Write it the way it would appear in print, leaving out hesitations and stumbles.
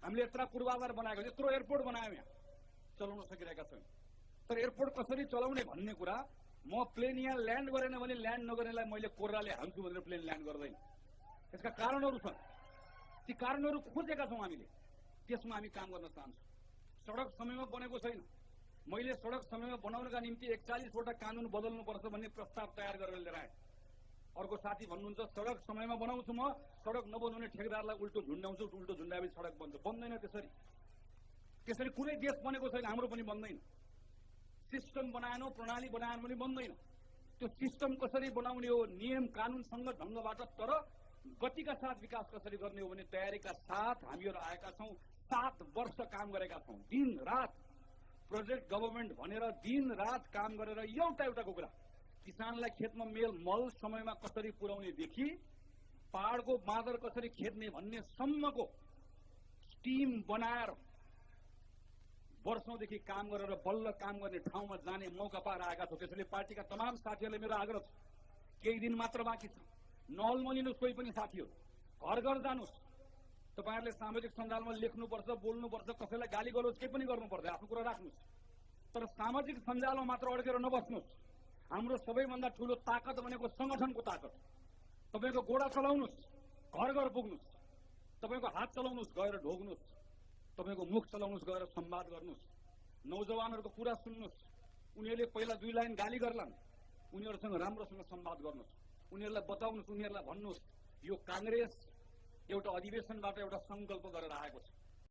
हामीले यत्रो पूर्वाधार बनाएको, यत्रो एयरपोर्ट बनायौँ, यहाँ चलाउन सकिरहेका छौँ। तर एयरपोर्ट कसरी चलाउने भन्ने कुरा, म प्लेन यहाँ ल्यान्ड गरेन भने ल्यान्ड नगर्नेलाई मैले कोर्राले हान्छु भनेर प्लेन ल्यान्ड गर्दैन। यसका कारणहरू छन्, ती कारणहरू खोजेका छौँ हामीले, त्यसमा हामी काम गर्न चाहन्छौँ। सडक समयमा बनेको छैन। मैले सडक समयमा बनाउनका निम्ति 41वटा कानुन बदल्नुपर्छ भन्ने प्रस्ताव तयार गरेर लिएर आएँ। अर्को साथी भन्नुहुन्छ सडक समयमा बनाउँछु, म सडक नबनाउने ठेकेदारलाई उल्टो झुन्डाउँछु, उल्टो झुन्डाएपछि सडक बन्छ। बन्दैन त्यसरी। त्यसरी कुनै देश बनेको छैन, हाम्रो पनि बन्दैन। सिस्टम बनाएनौ, प्रणाली बनाएन भने बन्दैन। त्यो सिस्टम कसरी बनाउने हो, नियम कानुनसँग ढङ्गबाट, तर गतिका साथ विकास कसरी गर्ने हो भने तयारीका साथ हामीहरू आएका छौँ। 7 वर्ष काम गरेका छौँ, दिन रात प्रोजेक्ट गभर्मेन्ट भनेर दिन रात काम गरेर एउटाको कुरा, किसानलाई खेतमा मल समयमा कसरी पुर्याउनेदेखि पहाडको बाँदर कसरी खेद्ने भन्ने सम्मको टिम बनाएर वर्षौंदेखि काम गरेर बल्ल काम गर्ने ठाउँमा जाने मौका पाएर आएका छौँ। त्यसैले पार्टीका तमाम साथीहरूले मेरो आग्रह छ, केही दिन मात्र बाँकी छ, नअल्मलिनुहोस्। कोही पनि साथीहरू घर घर जानुहोस्। तपाईहरुले सामाजिक सञ्जालमा लेख्नुपर्छ, बोल्नुपर्छ, कसैलाई गाली गलोज केही पनि गर्नुपर्छ, आफ्नो कुरा राख्नुहोस्। तर सामाजिक सञ्जालमा मात्र अड्केर नबस्नुहोस्। हाम्रो सबैभन्दा ठूलो ताकत भनेको संगठनको ताकत। तपाईको गोडा चलाउनुहोस्, घर घर पुग्नुहोस्। तपाईको हात चलाउनुहोस्, गएर ढोग्नुहोस्। तपाईको मुख चलाउनुहोस्, गएर संवाद गर्नुहोस्। नौजवानहरूको कुरा सुन्नुहोस्। उनीहरूले पहिला 2 लाइन गाली गर्लान्, उनीहरूसँग राम्रोसँग संवाद गर्नुहोस्। उनीहरूलाई बताउनुहोस्, उनीहरूलाई भन्नुहोस् यो कांग्रेस एउटा अधिवेशनबाट एउटा संकल्प गरेर आएको छ।